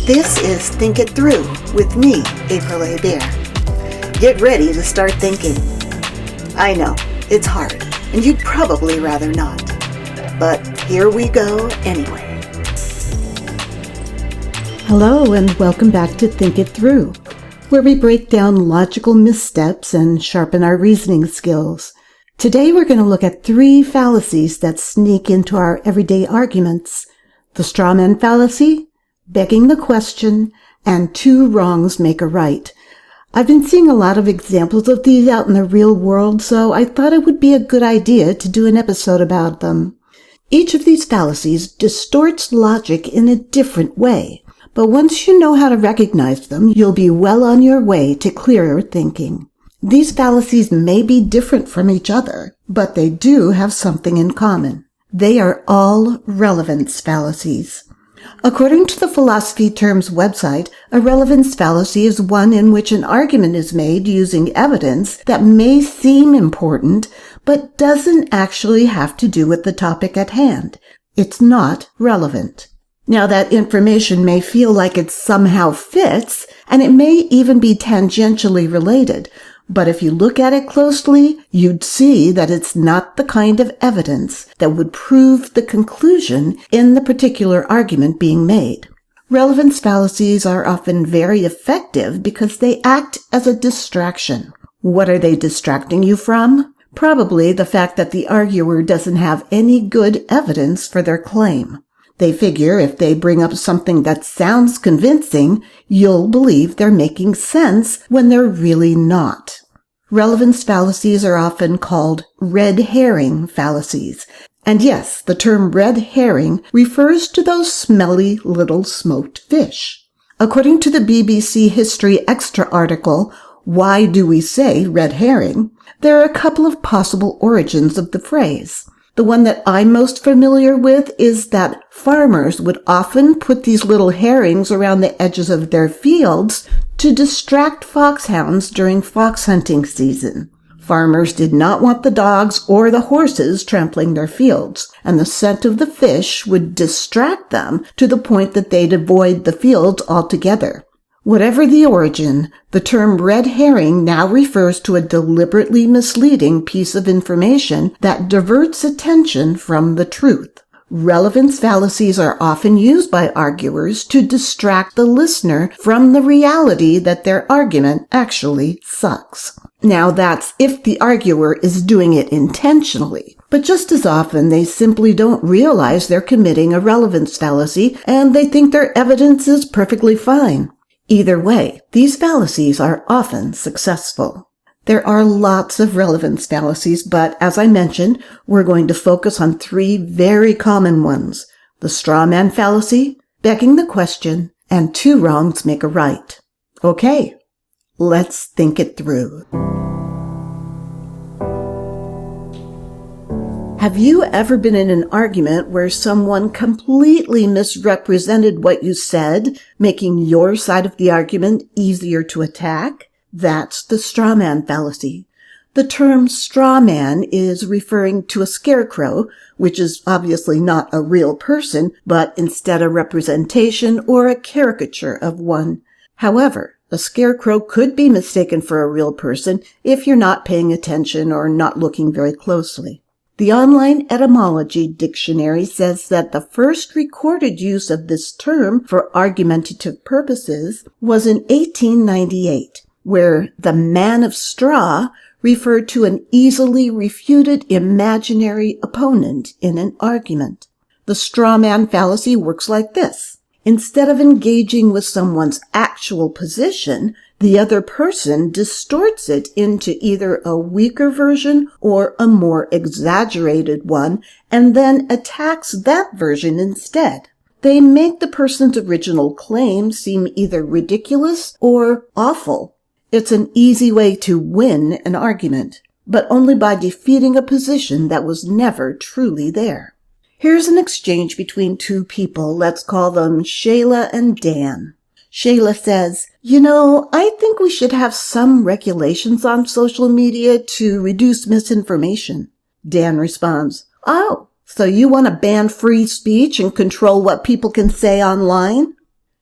This is Think It Through with me, April A. Bear. Get ready to start thinking. I know, it's hard, and you'd probably rather not. But here we go anyway. Hello, and welcome back to Think It Through, where we break down logical missteps and sharpen our reasoning skills. Today we're going to look at 3 fallacies that sneak into our everyday arguments: the straw man fallacy, begging the question, and 2 wrongs make a right. I've been seeing a lot of examples of these out in the real world, so I thought it would be a good idea to do an episode about them. Each of these fallacies distorts logic in a different way, but once you know how to recognize them, you'll be well on your way to clearer thinking. These fallacies may be different from each other, but they do have something in common. They are all relevance fallacies. According to the Philosophy Terms website, a relevance fallacy is one in which an argument is made using evidence that may seem important, but doesn't actually have to do with the topic at hand. It's not relevant. Now, that information may feel like it somehow fits, and it may even be tangentially related, but if you look at it closely, you'd see that it's not the kind of evidence that would prove the conclusion in the particular argument being made. Relevance fallacies are often very effective because they act as a distraction. What are they distracting you from? Probably the fact that the arguer doesn't have any good evidence for their claim. They figure if they bring up something that sounds convincing, you'll believe they're making sense when they're really not. Relevance fallacies are often called red herring fallacies. And yes, the term red herring refers to those smelly little smoked fish. According to the BBC History Extra article, Why Do We Say Red Herring?, there are a couple of possible origins of the phrase. The one that I'm most familiar with is that farmers would often put these little herrings around the edges of their fields to distract foxhounds during fox hunting season. Farmers did not want the dogs or the horses trampling their fields, and the scent of the fish would distract them to the point that they'd avoid the fields altogether. Whatever the origin, the term red herring now refers to a deliberately misleading piece of information that diverts attention from the truth. Relevance fallacies are often used by arguers to distract the listener from the reality that their argument actually sucks. Now, that's if the arguer is doing it intentionally. But just as often, they simply don't realize they're committing a relevance fallacy, and they think their evidence is perfectly fine. Either way, these fallacies are often successful. There are lots of relevance fallacies, but as I mentioned, we're going to focus on 3 very common ones: the straw man fallacy, begging the question, and 2 wrongs make a right. Okay, let's think it through. Have you ever been in an argument where someone completely misrepresented what you said, making your side of the argument easier to attack? That's the straw man fallacy. The term straw man is referring to a scarecrow, which is obviously not a real person, but instead a representation or a caricature of one. However, a scarecrow could be mistaken for a real person if you're not paying attention or not looking very closely. The online etymology dictionary says that the first recorded use of this term for argumentative purposes was in 1898, where the man of straw referred to an easily refuted imaginary opponent in an argument. The straw man fallacy works like this. Instead of engaging with someone's actual position, the other person distorts it into either a weaker version or a more exaggerated one, and then attacks that version instead. They make the person's original claim seem either ridiculous or awful. It's an easy way to win an argument, but only by defeating a position that was never truly there. Here's an exchange between 2 people. Let's call them Shayla and Dan. Shayla says, I think we should have some regulations on social media to reduce misinformation. Dan responds, oh, so you want to ban free speech and control what people can say online?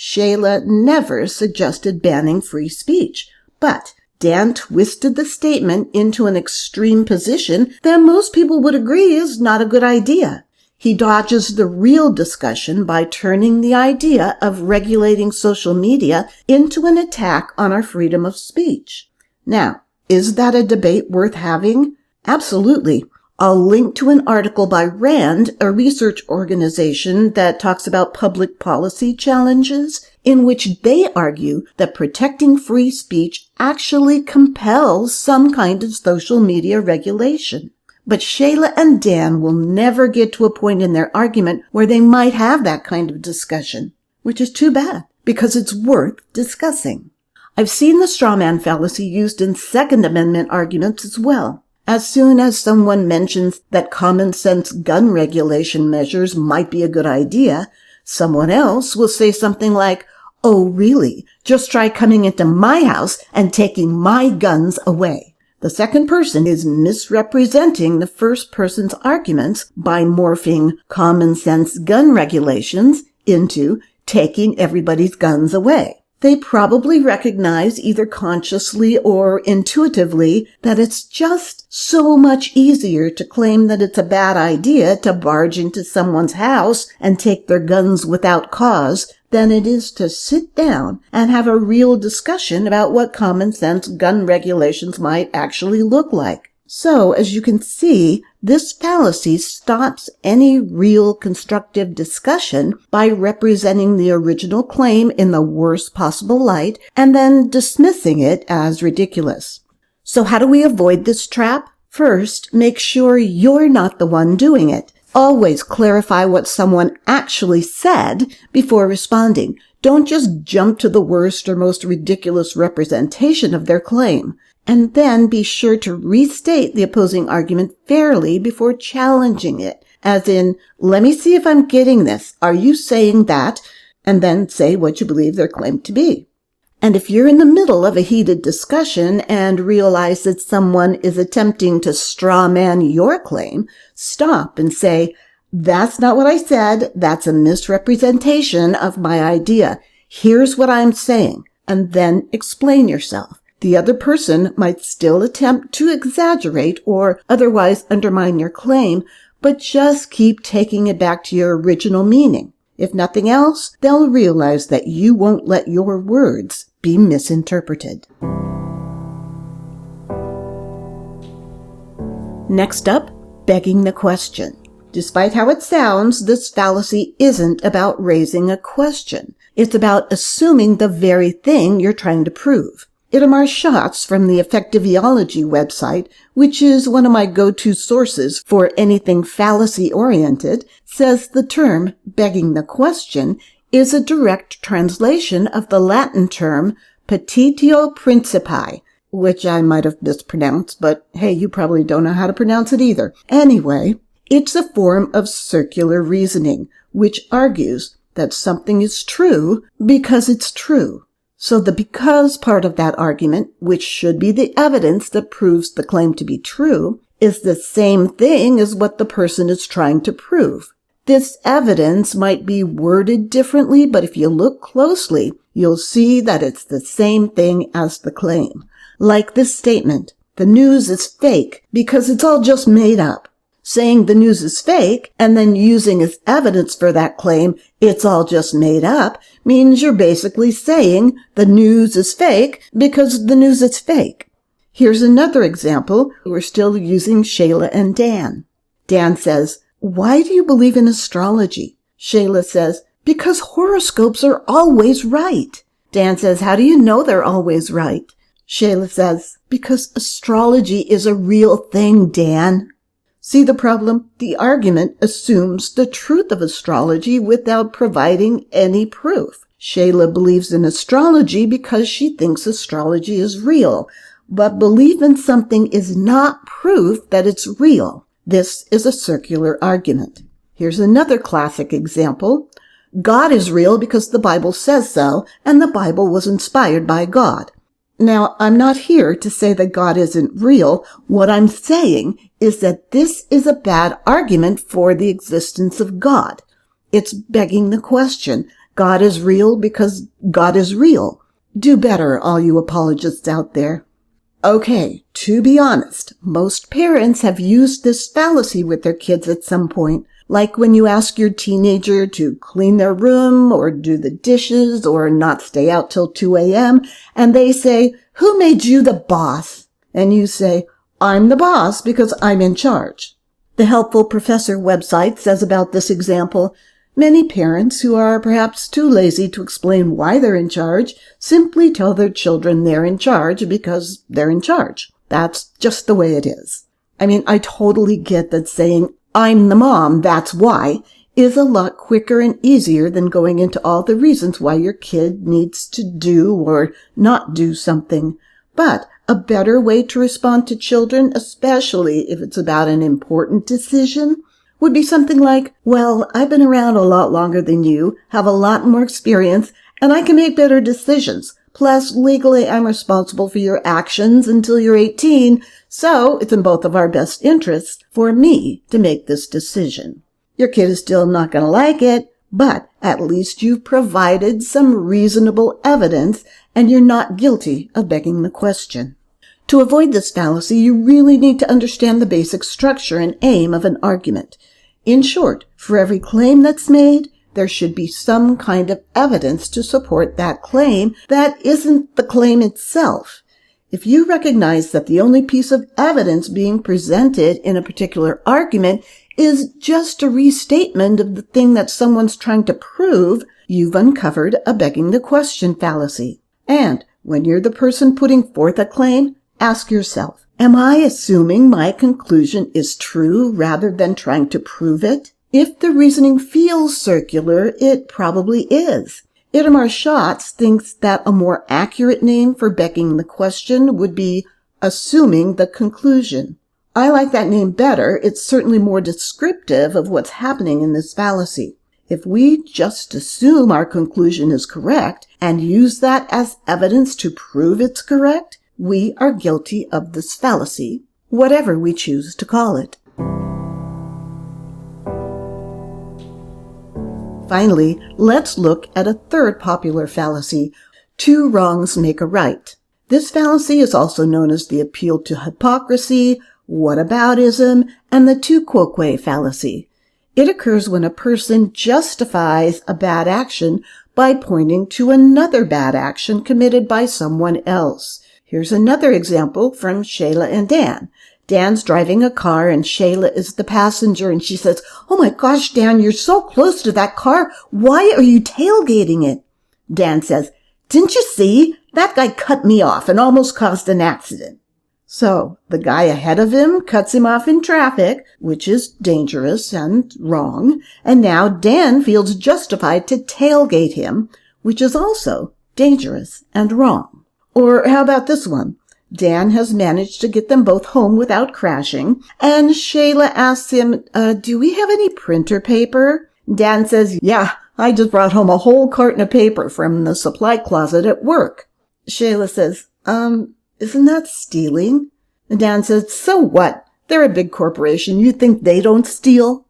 Shayla never suggested banning free speech, but Dan twisted the statement into an extreme position that most people would agree is not a good idea. He dodges the real discussion by turning the idea of regulating social media into an attack on our freedom of speech. Now, is that a debate worth having? Absolutely. I'll link to an article by RAND, a research organization that talks about public policy challenges, in which they argue that protecting free speech actually compels some kind of social media regulation. But Shayla and Dan will never get to a point in their argument where they might have that kind of discussion, which is too bad, because it's worth discussing. I've seen the straw man fallacy used in Second Amendment arguments as well. As soon as someone mentions that common sense gun regulation measures might be a good idea, someone else will say something like, "Oh, really? Just try coming into my house and taking my guns away." The second person is misrepresenting the first person's arguments by morphing common sense gun regulations into taking everybody's guns away. They probably recognize either consciously or intuitively that it's just so much easier to claim that it's a bad idea to barge into someone's house and take their guns without cause than it is to sit down and have a real discussion about what common sense gun regulations might actually look like. So, as you can see, this fallacy stops any real constructive discussion by representing the original claim in the worst possible light and then dismissing it as ridiculous. So how do we avoid this trap? First, make sure you're not the one doing it. Always clarify what someone actually said before responding. Don't just jump to the worst or most ridiculous representation of their claim. And then be sure to restate the opposing argument fairly before challenging it. As in, let me see if I'm getting this. Are you saying that? And then say what you believe their claim to be. And if you're in the middle of a heated discussion and realize that someone is attempting to straw man your claim, stop and say, "That's not what I said. That's a misrepresentation of my idea. Here's what I'm saying." And then explain yourself. The other person might still attempt to exaggerate or otherwise undermine your claim, but just keep taking it back to your original meaning. If nothing else, they'll realize that you won't let your words be misinterpreted. Next up, begging the question. Despite how it sounds, this fallacy isn't about raising a question. It's about assuming the very thing you're trying to prove. Itamar Schatz from the Effectiveology website, which is one of my go-to sources for anything fallacy-oriented, says the term begging the question is a direct translation of the Latin term petitio principii, which I might have mispronounced, but hey, you probably don't know how to pronounce it either. Anyway, it's a form of circular reasoning, which argues that something is true because it's true. So the because part of that argument, which should be the evidence that proves the claim to be true, is the same thing as what the person is trying to prove. This evidence might be worded differently, but if you look closely, you'll see that it's the same thing as the claim. Like this statement, "The news is fake because it's all just made up." Saying the news is fake and then using as evidence for that claim, "It's all just made up," means you're basically saying the news is fake because the news is fake. Here's another example. We're still using Shayla and Dan. Dan says, "Why do you believe in astrology?" Shayla says, "Because horoscopes are always right." Dan says, "How do you know they're always right?" Shayla says, "Because astrology is a real thing, Dan." See the problem? The argument assumes the truth of astrology without providing any proof. Shayla believes in astrology because she thinks astrology is real, but belief in something is not proof that it's real. This is a circular argument. Here's another classic example. God is real because the Bible says so, and the Bible was inspired by God. Now, I'm not here to say that God isn't real. What I'm saying is that this is a bad argument for the existence of God. It's begging the question, God is real because God is real. Do better, all you apologists out there. Okay, to be honest, most parents have used this fallacy with their kids at some point, like when you ask your teenager to clean their room or do the dishes or not stay out till 2 a.m., and they say, "Who made you the boss?" And you say, "I'm the boss because I'm in charge." The Helpful Professor website says about this example, many parents who are perhaps too lazy to explain why they're in charge simply tell their children they're in charge because they're in charge. That's just the way it is. I mean, I totally get that saying, "I'm the mom, that's why," is a lot quicker and easier than going into all the reasons why your kid needs to do or not do something. But a better way to respond to children, especially if it's about an important decision, would be something like, "Well, I've been around a lot longer than you, have a lot more experience, and I can make better decisions. Plus, legally, I'm responsible for your actions until you're 18, so it's in both of our best interests for me to make this decision." Your kid is still not going to like it, but at least you've provided some reasonable evidence, and you're not guilty of begging the question. To avoid this fallacy, you really need to understand the basic structure and aim of an argument. In short, for every claim that's made, there should be some kind of evidence to support that claim that isn't the claim itself. If you recognize that the only piece of evidence being presented in a particular argument is just a restatement of the thing that someone's trying to prove, you've uncovered a begging the question fallacy. And when you're the person putting forth a claim, ask yourself, am I assuming my conclusion is true rather than trying to prove it? If the reasoning feels circular, it probably is. Itamar Schatz thinks that a more accurate name for begging the question would be assuming the conclusion. I like that name better. It's certainly more descriptive of what's happening in this fallacy. If we just assume our conclusion is correct and use that as evidence to prove it's correct, we are guilty of this fallacy, whatever we choose to call it. Finally, let's look at a third popular fallacy, two wrongs make a right. This fallacy is also known as the appeal to hypocrisy, whataboutism, and the tu quoque fallacy. It occurs when a person justifies a bad action by pointing to another bad action committed by someone else. Here's another example from Shayla and Dan. Dan's driving a car and Shayla is the passenger and she says, "Oh my gosh, Dan, you're so close to that car. Why are you tailgating it?" Dan says, "Didn't you see? That guy cut me off and almost caused an accident." So the guy ahead of him cuts him off in traffic, which is dangerous and wrong, and now Dan feels justified to tailgate him, which is also dangerous and wrong. Or how about this one? Dan has managed to get them both home without crashing, and Shayla asks him, "Do we have any printer paper?" Dan says, "Yeah, I just brought home a whole carton of paper from the supply closet at work." Shayla says, "Isn't that stealing?" And Dan says, "So what? They're a big corporation. You think they don't steal?"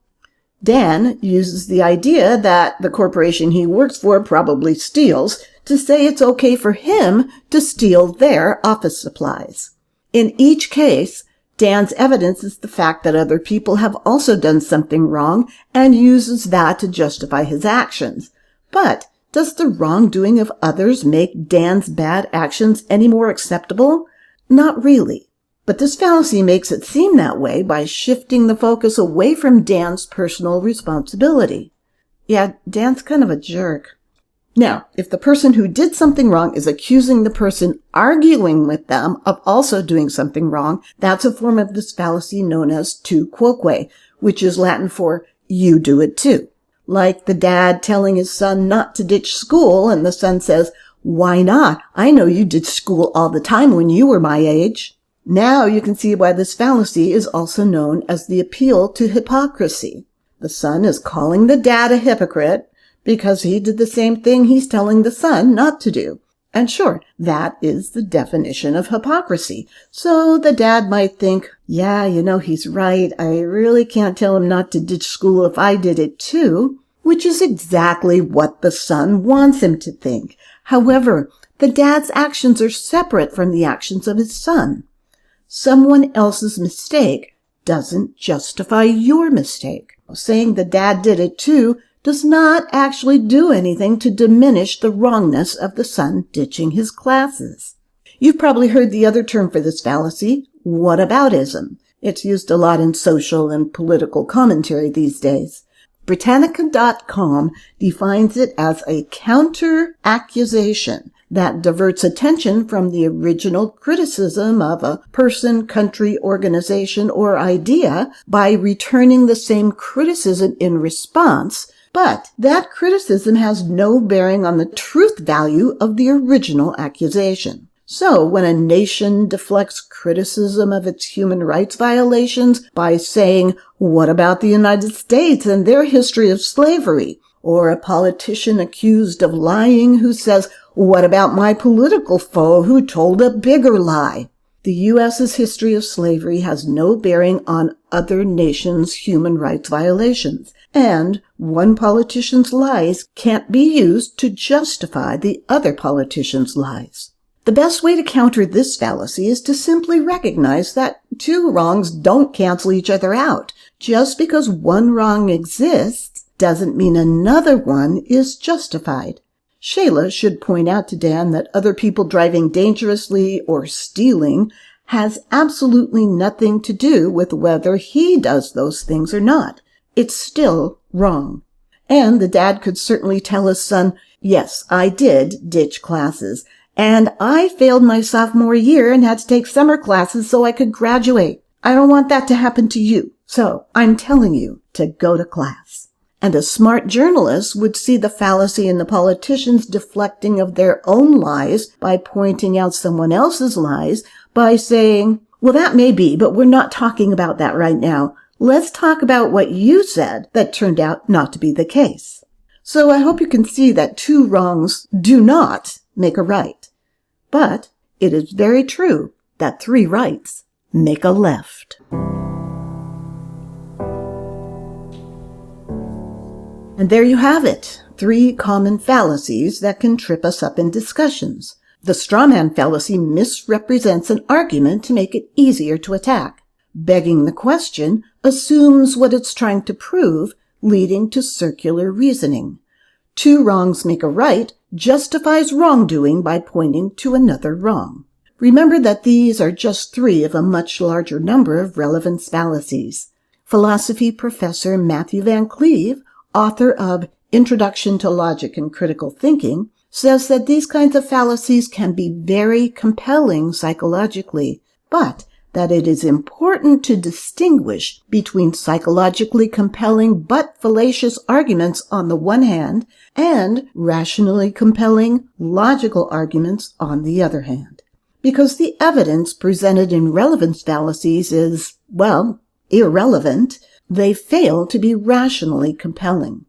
Dan uses the idea that the corporation he works for probably steals to say it's okay for him to steal their office supplies. In each case, Dan's evidence is the fact that other people have also done something wrong and uses that to justify his actions. But does the wrongdoing of others make Dan's bad actions any more acceptable? Not really. But this fallacy makes it seem that way by shifting the focus away from Dan's personal responsibility. Yeah, Dan's kind of a jerk. Now, if the person who did something wrong is accusing the person arguing with them of also doing something wrong, that's a form of this fallacy known as tu quoque, which is Latin for "you do it too." Like the dad telling his son not to ditch school, and the son says, "Why not? I know you ditched school all the time when you were my age." Now you can see why this fallacy is also known as the appeal to hypocrisy. The son is calling the dad a hypocrite because he did the same thing he's telling the son not to do. And sure, that is the definition of hypocrisy. So the dad might think, "Yeah, he's right. I really can't tell him not to ditch school if I did it too," which is exactly what the son wants him to think. However, the dad's actions are separate from the actions of his son. Someone else's mistake doesn't justify your mistake. Saying the dad did it too does not actually do anything to diminish the wrongness of the son ditching his classes. You've probably heard the other term for this fallacy, whataboutism. It's used a lot in social and political commentary these days. Britannica.com defines it as a counter-accusation that diverts attention from the original criticism of a person, country, organization, or idea by returning the same criticism in response, but that criticism has no bearing on the truth value of the original accusation. So, when a nation deflects criticism of its human rights violations by saying, "What about the United States and their history of slavery?" or a politician accused of lying who says, "What about my political foe who told a bigger lie?" The U.S.'s history of slavery has no bearing on other nations' human rights violations, and one politician's lies can't be used to justify the other politician's lies. The best way to counter this fallacy is to simply recognize that two wrongs don't cancel each other out. Just because one wrong exists doesn't mean another one is justified. Shayla should point out to Dan that other people driving dangerously or stealing has absolutely nothing to do with whether he does those things or not. It's still wrong. And the dad could certainly tell his son, "Yes, I did ditch classes. And I failed my sophomore year and had to take summer classes so I could graduate. I don't want that to happen to you. So I'm telling you to go to class." And a smart journalist would see the fallacy in the politicians deflecting of their own lies by pointing out someone else's lies by saying, "Well, that may be, but we're not talking about that right now. Let's talk about what you said that turned out not to be the case." So I hope you can see that two wrongs do not make a right. But it is very true that three rights make a left. And there you have it, 3 common fallacies that can trip us up in discussions. The strawman fallacy misrepresents an argument to make it easier to attack. Begging the question assumes what it's trying to prove, leading to circular reasoning. Two wrongs make a right justifies wrongdoing by pointing to another wrong. Remember that these are just 3 of a much larger number of relevance fallacies. Philosophy professor Matthew Van Cleve, author of Introduction to Logic and Critical Thinking, says that these kinds of fallacies can be very compelling psychologically, but that it is important to distinguish between psychologically compelling but fallacious arguments on the one hand and rationally compelling logical arguments on the other hand. Because the evidence presented in relevance fallacies is, well, irrelevant, they fail to be rationally compelling.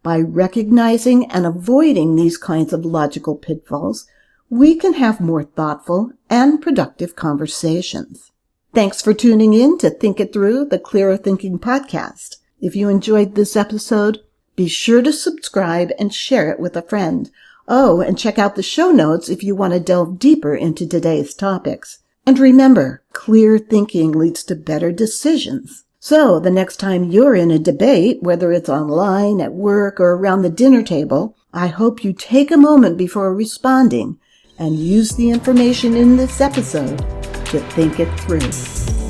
By recognizing and avoiding these kinds of logical pitfalls, we can have more thoughtful and productive conversations. Thanks for tuning in to Think It Through, the Clearer Thinking podcast. If you enjoyed this episode, be sure to subscribe and share it with a friend. Oh, and check out the show notes if you want to delve deeper into today's topics. And remember, clear thinking leads to better decisions. So the next time you're in a debate, whether it's online, at work, or around the dinner table, I hope you take a moment before responding and use the information in this episode to think it through.